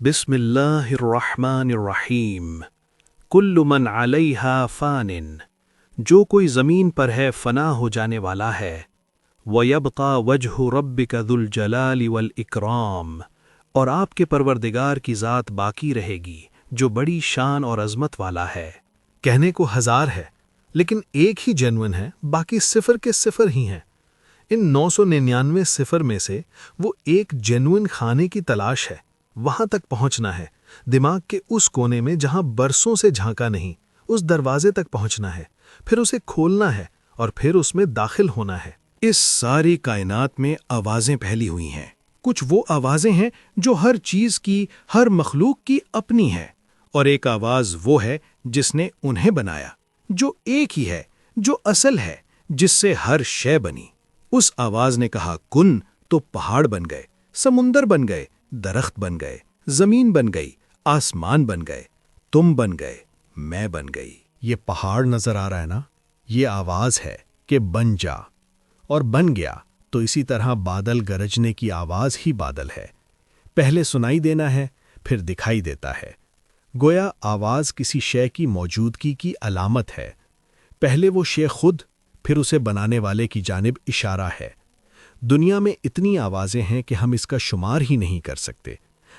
بسم اللہ الرحمن الرحیم کل من علیہا فان، جو کوئی زمین پر ہے فنا ہو جانے والا ہے، وَيَبْقَى وَجْهُ رَبِّكَ ذُو الْجَلَالِ وَالْإِكْرَامِ، اور آپ کے پروردگار کی ذات باقی رہے گی جو بڑی شان اور عظمت والا ہے۔ کہنے کو ہزار ہے لیکن ایک ہی جینوئن ہے، باقی صفر کے صفر ہی ہیں۔ ان 999 صفر میں سے وہ ایک جینوئن خانے کی تلاش ہے، وہاں تک پہنچنا ہے، دماغ کے اس کونے میں جہاں برسوں سے جھانکا نہیں، اس دروازے تک پہنچنا ہے، پھر اسے کھولنا ہے اور پھر اس میں داخل ہونا ہے۔ اس ساری کائنات میں آوازیں پھیلی ہوئی ہیں۔ کچھ وہ آوازیں ہیں جو ہر چیز کی، ہر مخلوق کی اپنی ہے، اور ایک آواز وہ ہے جس نے انہیں بنایا، جو ایک ہی ہے، جو اصل ہے، جس سے ہر شے بنی۔ اس آواز نے کہا کن تو پہاڑ بن گئے، سمندر بن گئے، درخت بن گئے، زمین بن گئی، آسمان بن گئے، تم بن گئے، میں بن گئی۔ یہ پہاڑ نظر آ رہا ہے نا، یہ آواز ہے کہ بن جا، اور بن گیا۔ تو اسی طرح بادل گرجنے کی آواز ہی بادل ہے، پہلے سنائی دینا ہے، پھر دکھائی دیتا ہے۔ گویا آواز کسی شے کی موجودگی کی علامت ہے، پہلے وہ شے خود، پھر اسے بنانے والے کی جانب اشارہ ہے۔ دنیا میں اتنی آوازیں ہیں کہ ہم اس کا شمار ہی نہیں کر سکتے۔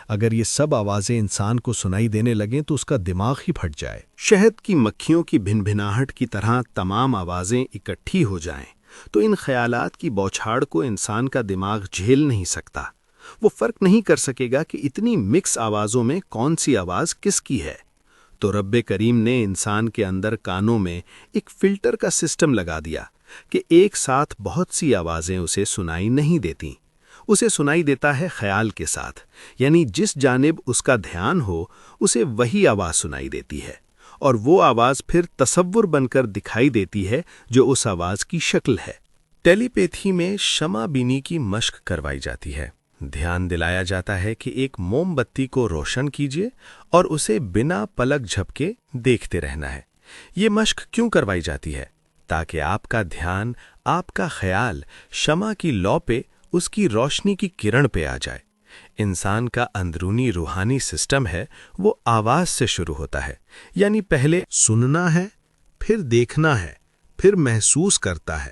اگر یہ سب آوازیں انسان کو سنائی دینے لگیں تو اس کا دماغ ہی پھٹ جائے۔ شہد کی مکھیوں کی بھنبھناہٹ کی طرح تمام آوازیں اکٹھی ہو جائیں تو ان خیالات کی بوچھاڑ کو انسان کا دماغ جھیل نہیں سکتا۔ وہ فرق نہیں کر سکے گا کہ اتنی مکس آوازوں میں کون سی آواز کس کی ہے۔ تو رب کریم نے انسان کے اندر کانوں میں ایک فلٹر کا سسٹم لگا دیا کہ ایک ساتھ بہت سی آوازیں اسے سنائی نہیں دیتیں۔ اسے سنائی دیتا ہے خیال کے ساتھ، یعنی جس جانب اس کا دھیان ہو اسے وہی آواز سنائی دیتی ہے، اور وہ آواز پھر تصور بن کر دکھائی دیتی ہے جو اس آواز کی شکل ہے۔ ٹیلی پیتھی میں شمع بینی کی مشق کروائی جاتی ہے۔ دھیان دلایا جاتا ہے کہ ایک موم بتی کو روشن کیجیے اور اسے بنا پلک جھپکے دیکھتے رہنا ہے۔ یہ مشق کیوں کروائی جاتی ہے؟ تاکہ آپ کا دھیان، آپ کا خیال شمع کی لو پہ، اس کی روشنی کی کرن پہ آ جائے۔ انسان کا اندرونی روحانی سسٹم ہے، وہ آواز سے شروع ہوتا ہے، یعنی پہلے سننا ہے، پھر دیکھنا ہے، پھر محسوس کرتا ہے،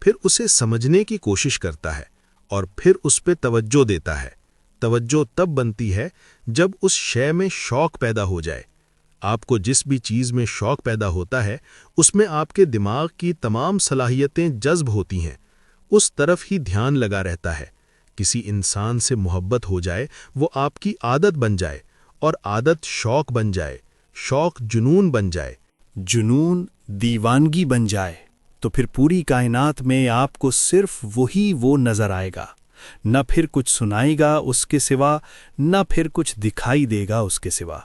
پھر اسے سمجھنے کی کوشش کرتا ہے، اور پھر اس پہ توجہ دیتا ہے۔ توجہ تب بنتی ہے جب اس شے میں شوق پیدا ہو جائے۔ آپ کو جس بھی چیز میں شوق پیدا ہوتا ہے اس میں آپ کے دماغ کی تمام صلاحیتیں جذب ہوتی ہیں، اس طرف ہی دھیان لگا رہتا ہے۔ کسی انسان سے محبت ہو جائے، وہ آپ کی عادت بن جائے، اور عادت شوق بن جائے، شوق جنون بن جائے، جنون دیوانگی بن جائے، تو پھر پوری کائنات میں آپ کو صرف وہی وہ نظر آئے گا، نہ پھر کچھ سنائے گا اس کے سوا، نہ پھر کچھ دکھائی دے گا اس کے سوا۔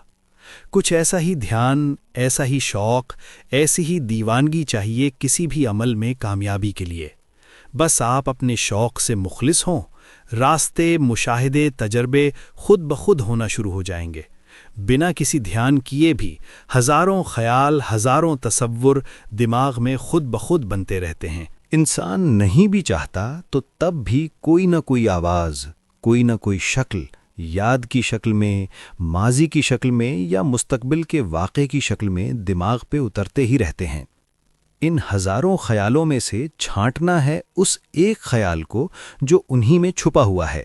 کچھ ایسا ہی دھیان، ایسا ہی شوق، ایسی ہی دیوانگی چاہیے کسی بھی عمل میں کامیابی کے لیے۔ بس آپ اپنے شوق سے مخلص ہوں، راستے، مشاہدے، تجربے خود بخود ہونا شروع ہو جائیں گے۔ بنا کسی دھیان کیے بھی ہزاروں خیال، ہزاروں تصور دماغ میں خود بخود بنتے رہتے ہیں۔ انسان نہیں بھی چاہتا تو تب بھی کوئی نہ کوئی آواز، کوئی نہ کوئی شکل، یاد کی شکل میں، ماضی کی شکل میں، یا مستقبل کے واقعے کی شکل میں دماغ پہ اترتے ہی رہتے ہیں۔ ان ہزاروں خیالوں میں سے چھانٹنا ہے اس ایک خیال کو جو انہی میں چھپا ہوا ہے۔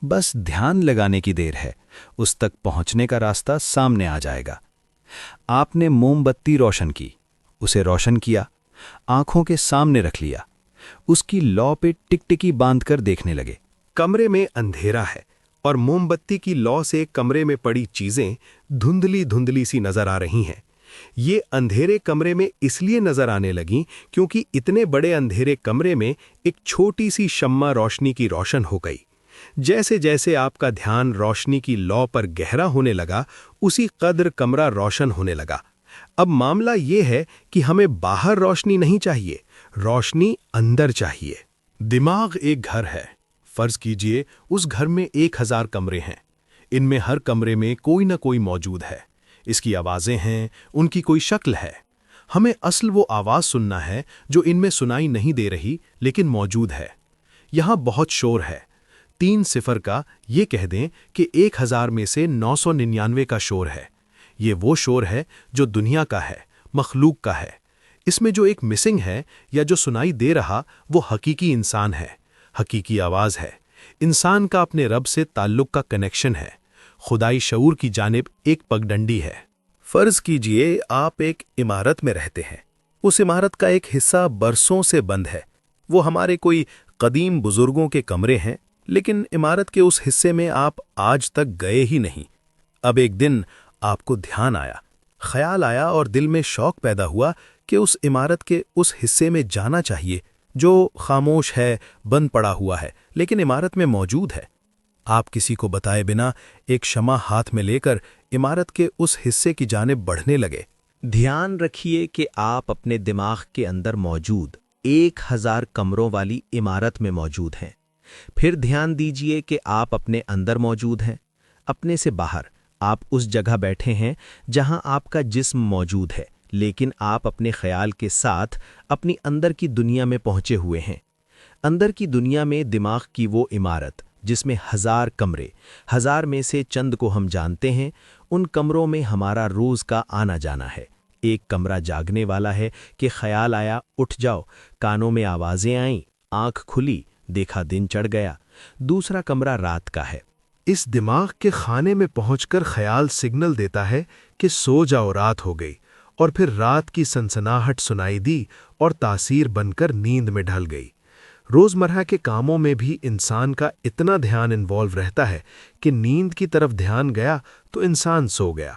بس دھیان لگانے کی دیر ہے، اس تک پہنچنے کا راستہ سامنے آ جائے گا۔ آپ نے موم بتی روشن کی، اسے روشن کیا، آنکھوں کے سامنے رکھ لیا، اس کی لو پہ ٹک ٹکی باندھ کر دیکھنے لگے۔ کمرے میں اندھیرا ہے اور موم بتی کی لو سے کمرے میں پڑی چیزیں دھندلی دھندلی سی نظر آ رہی ہیں۔ یہ اندھیرے کمرے میں اس لیے نظر آنے لگیں کیونکہ اتنے بڑے اندھیرے کمرے میں ایک چھوٹی سی شمع روشنی کی روشن ہو گئی۔ جیسے جیسے آپ کا دھیان روشنی کی لو پر گہرا ہونے لگا، اسی قدر کمرہ روشن ہونے لگا۔ اب معاملہ یہ ہے کہ ہمیں باہر روشنی نہیں چاہیے، روشنی اندر چاہیے۔ دماغ ایک گھر ہے، فرض کیجئے اس گھر میں 1000 کمرے ہیں، ان میں ہر کمرے میں کوئی نہ کوئی موجود ہے، اس کی آوازیں ہیں، ان کی کوئی شکل ہے۔ ہمیں اصل وہ آواز سننا ہے جو ان میں سنائی نہیں دے رہی لیکن موجود ہے۔ یہاں بہت شور ہے، 3 صفر کا یہ کہہ دیں کہ 1000 میں سے 999 کا شور ہے۔ یہ وہ شور ہے جو دنیا کا ہے، مخلوق کا ہے۔ اس میں جو ایک مسنگ ہے یا جو سنائی دے رہا وہ حقیقی انسان ہے، حقیقی آواز ہے، انسان کا اپنے رب سے تعلق کا کنیکشن ہے، خدائی شعور کی جانب ایک پگڈنڈی ہے۔ فرض کیجئے آپ ایک عمارت میں رہتے ہیں۔ اس عمارت کا ایک حصہ برسوں سے بند ہے۔ وہ ہمارے کوئی قدیم بزرگوں کے کمرے ہیں، لیکن عمارت کے اس حصے میں آپ آج تک گئے ہی نہیں۔ اب ایک دن آپ کو دھیان آیا، خیال آیا اور دل میں شوق پیدا ہوا کہ اس عمارت کے اس حصے میں جانا چاہیے جو خاموش ہے، بند پڑا ہوا ہے، لیکن عمارت میں موجود ہے۔ آپ کسی کو بتائے بنا ایک شمع ہاتھ میں لے کر عمارت کے اس حصے کی جانب بڑھنے لگے۔ دھیان رکھیے کہ آپ اپنے دماغ کے اندر موجود 1000 کمروں والی عمارت میں موجود ہیں۔ پھر دھیان دیجئے کہ آپ اپنے اندر موجود ہیں۔ اپنے سے باہر آپ اس جگہ بیٹھے ہیں جہاں آپ کا جسم موجود ہے، لیکن آپ اپنے خیال کے ساتھ اپنی اندر کی دنیا میں پہنچے ہوئے ہیں۔ اندر کی دنیا میں دماغ کی وہ عمارت جس میں 1000 کمرے، 1000 میں سے چند کو ہم جانتے ہیں، ان کمروں میں ہمارا روز کا آنا جانا ہے۔ ایک کمرہ جاگنے والا ہے کہ خیال آیا اٹھ جاؤ، کانوں میں آوازیں آئیں، آنکھ کھلی، دیکھا دن چڑھ گیا۔ دوسرا کمرہ رات کا ہے۔ اس دماغ کے خانے میں پہنچ کر خیال سگنل دیتا ہے کہ سو جاؤ، رات ہو گئی، اور پھر رات کی سنسناہٹ سنائی دی اور تاثیر بن کر نیند میں ڈھل گئی۔ روزمرہ کے کاموں میں بھی انسان کا اتنا دھیان انوالو رہتا ہے کہ نیند کی طرف دھیان گیا تو انسان سو گیا۔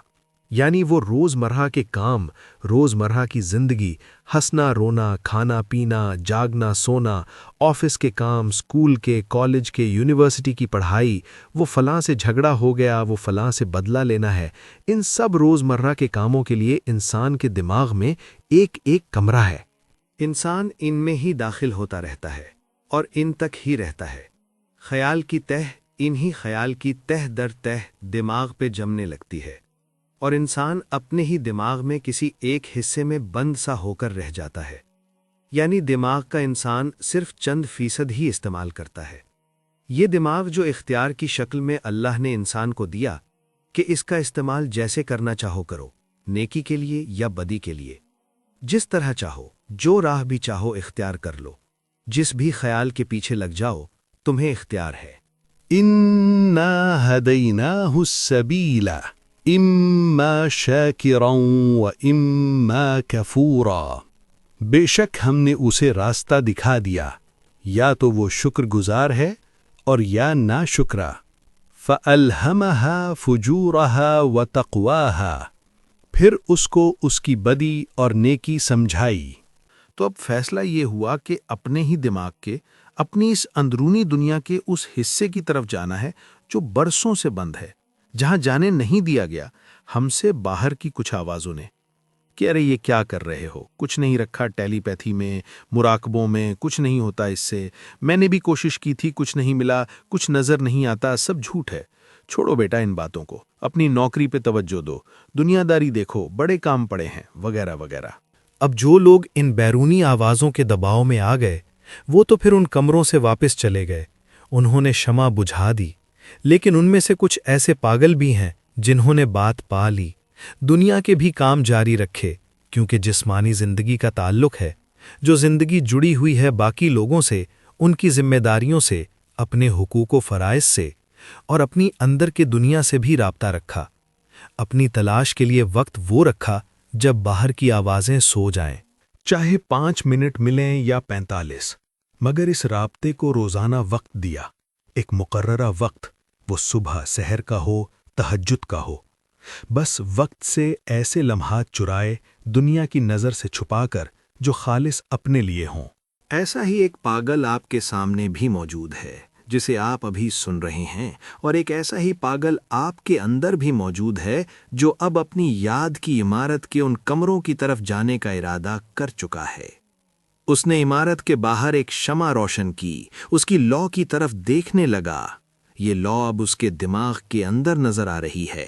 یعنی وہ روزمرہ کے کام، روزمرہ کی زندگی، ہنسنا رونا، کھانا پینا، جاگنا سونا، آفس کے کام، اسکول کے، کالج کے، یونیورسٹی کی پڑھائی، وہ فلاں سے جھگڑا ہو گیا، وہ فلاں سے بدلہ لینا ہے، ان سب روزمرہ کے کاموں کے لیے انسان کے دماغ میں ایک ایک کمرہ ہے۔ انسان ان میں ہی داخل ہوتا رہتا ہے اور ان تک ہی رہتا ہے۔ خیال کی تہ انہی خیال کی تہ در تہ دماغ پہ جمنے لگتی ہے، اور انسان اپنے ہی دماغ میں کسی ایک حصے میں بند سا ہو کر رہ جاتا ہے۔ یعنی دماغ کا انسان صرف چند فیصد ہی استعمال کرتا ہے۔ یہ دماغ جو اختیار کی شکل میں اللہ نے انسان کو دیا کہ اس کا استعمال جیسے کرنا چاہو کرو، نیکی کے لیے یا بدی کے لیے، جس طرح چاہو، جو راہ بھی چاہو اختیار کر لو، جس بھی خیال کے پیچھے لگ جاؤ، تمہیں اختیار ہے۔ اِنَّا هَدَيْنَاهُ السَّبِيلَ اِمَّا شَاكِرًا وَإِمَّا كَفُورًا۔ بے شک ہم نے اسے راستہ دکھا دیا، یا تو وہ شکر گزار ہے اور یا نا شکرا۔ فَأَلْهَمَهَا فُجُورَهَا وَتَقْوَاهَا۔ پھر اس کو اس کی بدی اور نیکی سمجھائی۔ تو اب فیصلہ یہ ہوا کہ اپنے ہی دماغ کے، اپنی اس اندرونی دنیا کے اس حصے کی طرف جانا ہے جو برسوں سے بند ہے، جہاں جانے نہیں دیا گیا ہم سے باہر کی کچھ آوازوں نے کہ ارے یہ کیا کر رہے ہو، کچھ نہیں رکھا ٹیلی پیتھی میں، مراقبوں میں، کچھ نہیں ہوتا اس سے، میں نے بھی کوشش کی تھی، کچھ نہیں ملا، کچھ نظر نہیں آتا، سب جھوٹ ہے، چھوڑو بیٹا ان باتوں کو، اپنی نوکری پہ توجہ دو، دنیا داری دیکھو، بڑے کام پڑے ہیں، وغیرہ وغیرہ۔ اب جو لوگ ان بیرونی آوازوں کے دباؤ میں آ گئے، وہ تو پھر ان کمروں سے واپس چلے گئے، انہوں نے شمع بجھا دی۔ لیکن ان میں سے کچھ ایسے پاگل بھی ہیں جنہوں نے بات پا لی، دنیا کے بھی کام جاری رکھے، کیونکہ جسمانی زندگی کا تعلق ہے، جو زندگی جڑی ہوئی ہے باقی لوگوں سے، ان کی ذمہ داریوں سے، اپنے حقوق و فرائض سے، اور اپنی اندر کے دنیا سے بھی رابطہ رکھا۔ اپنی تلاش کے لیے وقت وہ رکھا جب باہر کی آوازیں سو جائیں، چاہے 5 منٹ ملیں یا 45، مگر اس رابطے کو روزانہ وقت دیا، ایک مقررہ وقت، وہ صبح سحر کا ہو، تہجد کا ہو، بس وقت سے ایسے لمحات چرائے دنیا کی نظر سے چھپا کر جو خالص اپنے لیے ہوں۔ ایسا ہی ایک پاگل آپ کے سامنے بھی موجود ہے جسے آپ ابھی سن رہے ہیں، اور ایک ایسا ہی پاگل آپ کے اندر بھی موجود ہے جو اب اپنی یاد کی عمارت کے ان کمروں کی طرف جانے کا ارادہ کر چکا ہے۔ اس نے عمارت کے باہر ایک شمع روشن کی، اس کی لو کی طرف دیکھنے لگا۔ یہ لو اب اس کے دماغ کے اندر نظر آ رہی ہے،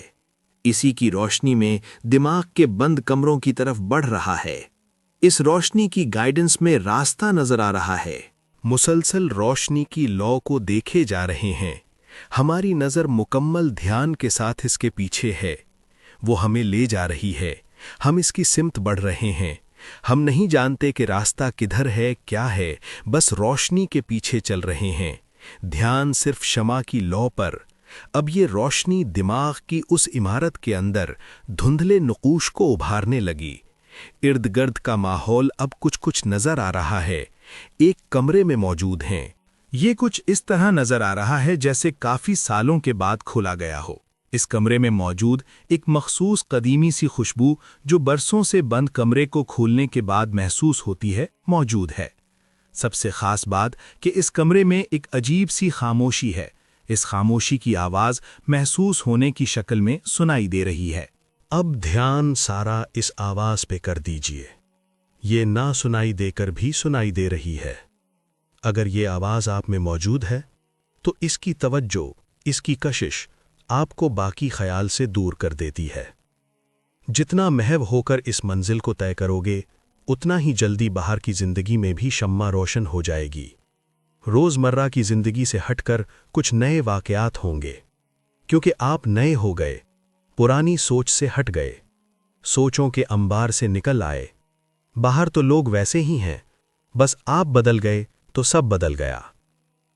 اسی کی روشنی میں دماغ کے بند کمروں کی طرف بڑھ رہا ہے، اس روشنی کی گائیڈنس میں راستہ نظر آ رہا ہے۔ مسلسل روشنی کی لو کو دیکھے جا رہے ہیں، ہماری نظر مکمل دھیان کے ساتھ اس کے پیچھے ہے، وہ ہمیں لے جا رہی ہے، ہم اس کی سمت بڑھ رہے ہیں، ہم نہیں جانتے کہ راستہ کدھر ہے، کیا ہے، بس روشنی کے پیچھے چل رہے ہیں، دھیان صرف شمع کی لو پر۔ اب یہ روشنی دماغ کی اس عمارت کے اندر دھندلے نقوش کو ابھارنے لگی، ارد گرد کا ماحول اب کچھ نظر آ رہا ہے، ایک کمرے میں موجود ہیں۔ یہ کچھ اس طرح نظر آ رہا ہے جیسے کافی سالوں کے بعد کھولا گیا ہو۔ اس کمرے میں موجود ایک مخصوص قدیمی سی خوشبو جو برسوں سے بند کمرے کو کھولنے کے بعد محسوس ہوتی ہے، موجود ہے۔ سب سے خاص بات کہ اس کمرے میں ایک عجیب سی خاموشی ہے، اس خاموشی کی آواز محسوس ہونے کی شکل میں سنائی دے رہی ہے۔ اب دھیان سارا اس آواز پہ کر دیجئے، یہ نہ سنائی دے کر بھی سنائی دے رہی ہے۔ اگر یہ آواز آپ میں موجود ہے تو اس کی توجہ، اس کی کشش آپ کو باقی خیال سے دور کر دیتی ہے۔ جتنا محو ہو کر اس منزل کو طے کرو گے، اتنا ہی جلدی باہر کی زندگی میں بھی شمع روشن ہو جائے گی۔ روزمرہ کی زندگی سے ہٹ کر کچھ نئے واقعات ہوں گے، کیونکہ آپ نئے ہو گئے، پرانی سوچ سے ہٹ گئے، سوچوں کے انبار سے نکل آئے۔ باہر تو لوگ ویسے ہی ہیں، بس آپ بدل گئے تو سب بدل گیا۔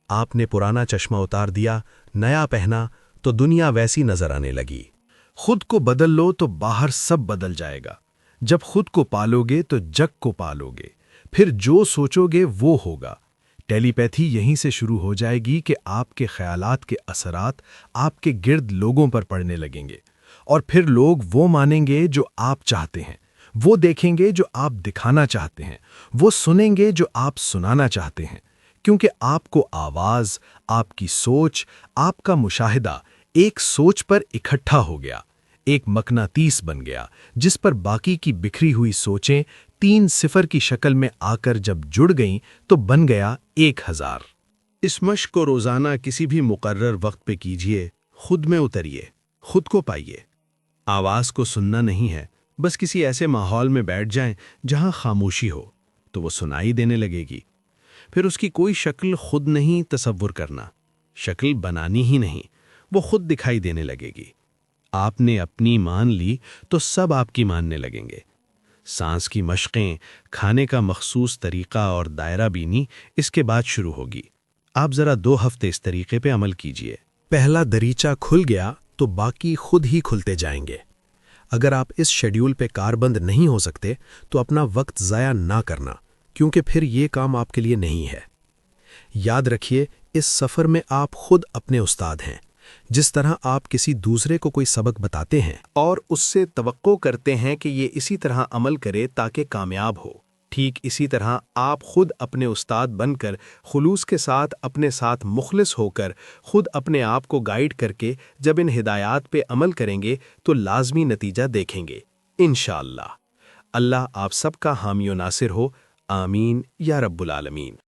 آپ نے پرانا چشمہ اتار دیا، نیا پہنا تو دنیا ویسی نظر آنے لگی۔ خود کو بدل لو تو باہر سب بدل جائے گا۔ جب خود کو پالو گے تو جگ کو پالو گے، پھر جو سوچو گے وہ ہوگا۔ ٹیلی پیتھی یہیں سے شروع ہو جائے گی کہ آپ کے خیالات کے اثرات آپ کے گرد لوگوں پر پڑنے لگیں گے، اور پھر لوگ وہ مانیں گے جو آپ چاہتے ہیں، وہ دیکھیں گے جو آپ دکھانا چاہتے ہیں، وہ سنیں گے جو آپ سنانا چاہتے ہیں، کیونکہ آپ کو آواز، آپ کی سوچ، آپ کا مشاہدہ ایک سوچ پر اکٹھا ہو گیا، ایک مقناطیس بن گیا، جس پر باقی کی بکھری ہوئی سوچیں 3 صفر کی شکل میں آ کر جب جڑ گئیں تو بن گیا 1000۔ اس مشق کو روزانہ کسی بھی مقرر وقت پہ کیجئے، خود میں اتریے، خود کو پائیے۔ آواز کو سننا نہیں ہے، بس کسی ایسے ماحول میں بیٹھ جائیں جہاں خاموشی ہو، تو وہ سنائی دینے لگے گی۔ پھر اس کی کوئی شکل خود نہیں تصور کرنا، شکل بنانی ہی نہیں، وہ خود دکھائی دینے لگے گی۔ آپ نے اپنی مان لی تو سب آپ کی ماننے لگیں گے۔ سانس کی مشقیں، کھانے کا مخصوص طریقہ اور دائرہ بینی اس کے بعد شروع ہوگی۔ آپ ذرا 2 ہفتے اس طریقے پہ عمل کیجئے۔ پہلا دریچہ کھل گیا تو باقی خود ہی کھلتے جائیں گے۔ اگر آپ اس شیڈیول پہ کاربند نہیں ہو سکتے تو اپنا وقت ضائع نہ کرنا، کیونکہ پھر یہ کام آپ کے لیے نہیں ہے۔ یاد رکھیے، اس سفر میں آپ خود اپنے استاد ہیں۔ جس طرح آپ کسی دوسرے کو کوئی سبق بتاتے ہیں اور اس سے توقع کرتے ہیں کہ یہ اسی طرح عمل کرے تاکہ کامیاب ہو، ٹھیک اسی طرح آپ خود اپنے استاد بن کر خلوص کے ساتھ اپنے ساتھ مخلص ہو کر خود اپنے آپ کو گائیڈ کر کے جب ان ہدایات پہ عمل کریں گے تو لازمی نتیجہ دیکھیں گے انشاءاللہ۔ اللہ آپ سب کا حامی و ناصر ہو، آمین یا رب العالمین۔